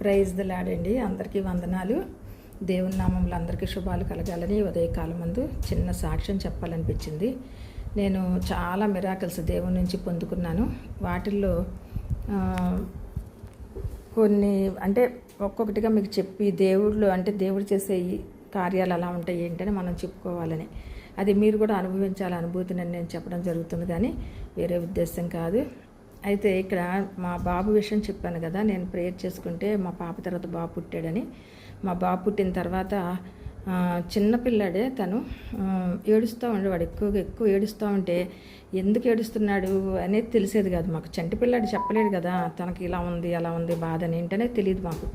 Praise the lord అండి. అందరికీ వందనాలు. దేవుని నామంలో అందరికీ శుభాలు కలగాలని ఉదయకాలం ముందు చిన్న సాక్ష్యం చెప్పాలనిపించింది. నేను చాలా మిరాకిల్స్ దేవుని నుంచి పొందుకున్నాను. వాటిల్లో కొన్ని అంటే ఒక్కొక్కటిగా మీకు చెప్పి దేవుడు చేసే కార్యాలు అలా ఉంటాయి ఏంటని మనం చెప్పుకోవాలని, అది మీరు కూడా అనుభవించాలి అనుభూతిని నేను చెప్పడం జరుగుతుంది, కానీ వేరే ఉద్దేశం కాదు. అయితే ఇక్కడ మా బాబు విషయం చెప్పాను కదా, నేను ప్రేయర్ చేసుకుంటే మా పాప తర్వాత బాబు పుట్టాడని. మా బాబు పుట్టిన తర్వాత చిన్నపిల్లాడే తను ఏడుస్తూ ఉండేవాడు. ఎక్కువ ఏడుస్తూ ఉంటే ఎందుకు ఏడుస్తున్నాడు అనేది తెలిసేది కాదు మాకు. చంటి పిల్లాడు చెప్పలేడు కదా తనకి ఇలా ఉంది అలా ఉంది బాధ అని, ఏంటనే తెలియదు మాకు.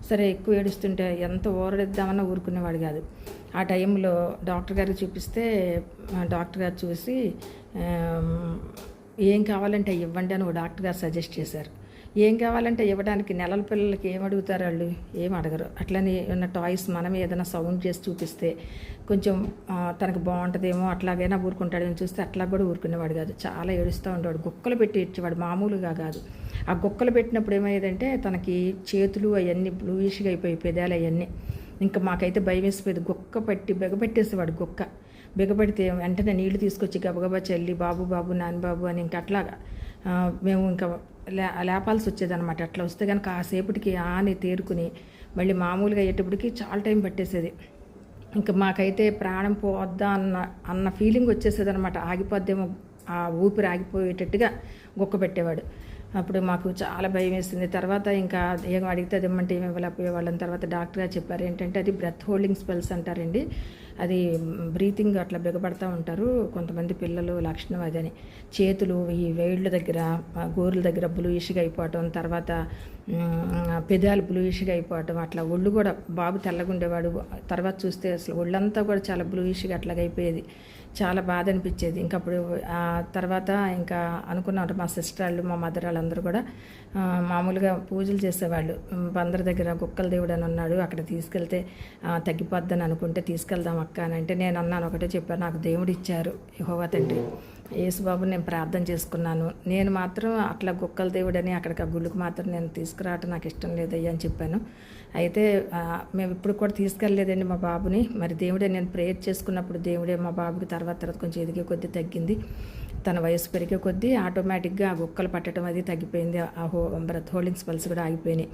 సరే ఎక్కువ ఏడుస్తుంటే ఎంత ఊరడిద్దామన్నా ఊరుకునేవాడు కాదు. ఆ టైంలో డాక్టర్ గారికి చూపిస్తే డాక్టర్ గారు చూసి ఏం కావాలంటే ఇవ్వండి అని ఒక డాక్టర్ గారు సజెస్ట్ చేశారు. ఏం కావాలంటే ఇవ్వడానికి నెలల పిల్లలకి ఏం అడుగుతారు, వాళ్ళు ఏం అడగరు. అట్లని ఉన్న టాయ్స్ మనమే ఏదైనా సౌండ్ చేసి చూపిస్తే కొంచెం తనకు బాగుంటుందేమో అట్లాగైనా ఊరుకుంటాడని చూస్తే అట్లా కూడా ఊరుకునేవాడు కాదు. చాలా ఏడుస్తూ ఉండేవాడు, గుక్కలు పెట్టి ఇచ్చేవాడు, మామూలుగా కాదు. ఆ గుక్కలు పెట్టినప్పుడు ఏమయ్యేదంటే తనకి చేతులు అవన్నీ బ్లూయిష్గా అయిపోయి పెదాలు అవన్నీ. ఇంకా మాకైతే భయం వేసిపోయేది. గుక్క పెట్టి బిగపెట్టేసేవాడు. బిగపెడితే వెంటనే నీళ్లు తీసుకొచ్చి గబగబా చల్లి బాబు బాబు నాని బాబు అని ఇంకా అట్లాగా మేము ఇంకా లేపాల్సి వచ్చేదన్నమాట. అట్లా వస్తే కనుక కాసేపటికి ఆని తేరుకుని మళ్ళీ మామూలుగా అయ్యేటప్పటికి చాలా టైం పట్టేసేది. ఇంకా మాకైతే ప్రాణం పోద్దా అన్న ఫీలింగ్ వచ్చేసేది అనమాట. ఆగిపోద్దేమో, ఆ ఊపిరి ఆగిపోయేటట్టుగా గుక్క పెట్టేవాడు. అప్పుడు మాకు చాలా భయం వేసింది. తర్వాత ఇంకా ఏం అడిగితే అది ఇమ్మంటే ఏమి ఇవ్వలేకపోయేవాళ్ళని. తర్వాత డాక్టర్ గారు చెప్పారు ఏంటంటే అది బ్రెత్ హోల్డింగ్ స్పెల్స్ అంటారండి. అది బ్రీతింగ్ అట్లా బిగపడతా ఉంటారు కొంతమంది పిల్లలు, లక్షణం అదని. చేతులు ఈ వేళ్ళ దగ్గర గోర్ల దగ్గర బ్లూయిష్గా అయిపోవటం, తర్వాత పెదాలు బ్లూయిష్గా అయిపోవటం, అట్లా ఒళ్ళు కూడా బాబు తెల్లగుండేవాడు. తర్వాత చూస్తే అసలు ఒళ్ళంతా కూడా చాలా బ్లూయిష్గా అట్లాగ అయిపోయేది. చాలా బాధ అనిపించేది. ఇంకప్పుడు ఆ తర్వాత ఇంకా అనుకున్నాం, మా సిస్టర్ వాళ్ళు మా మదర్ వాళ్ళందరూ కూడా మామూలుగా పూజలు చేసేవాళ్ళు. బందర్ దగ్గర గుక్కల దేవుడు అని ఉన్నాడు, అక్కడ తీసుకెళ్తే తగ్గిపోద్దని అనుకుంటే తీసుకెళ్దాం అక్క అని అంటే నేను అన్నాను, ఒకటే చెప్పాను, నాకు దేవుడు ఇచ్చారు యెహోవా తండ్రి యేసుబాబు, నేను ప్రార్థన చేసుకున్నాను. నేను మాత్రం అట్లా గుక్కల దేవుడని అక్కడికి ఆ గుళ్ళకి మాత్రం నేను తీసుకురావటం నాకు ఇష్టం లేదయ్యా అని చెప్పాను. అయితే మేము ఇప్పుడు కూడా తీసుకెళ్ళలేదండి మా బాబుని. మరి దేవుడే, నేను ప్రేయర్ చేసుకున్నప్పుడు దేవుడే మా బాబుకి తర్వాత కొంచెం ఎదిగే కొద్దీ తగ్గింది. తన వయసు పెరిగే కొద్దీ ఆటోమేటిక్గా ఆ గుక్కలు పట్టడం అది తగ్గిపోయింది. ఆ బ్రెత్ హోల్డింగ్ స్పెల్స్ కూడా ఆగిపోయినాయి.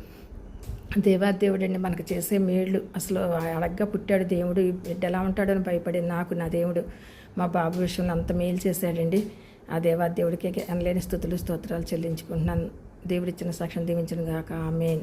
దేవాదేవుడు అండి మనకు చేసే మేళ్ళు. అసలు అడగ్గా పుట్టాడు దేవుడు, బిడ్డ ఎలా ఉంటాడని భయపడి నాకు నా దేవుడు మా బాబు విషయంలో అంత మేలు చేశాడండి. ఆ దేవాదేవుడికి అనలేని స్తుతులు స్తోత్రాలు చెల్లించుకుంటున్నాను. దేవుడిచ్చిన సాక్ష్యం దీవించిన గాక. ఆమేన్.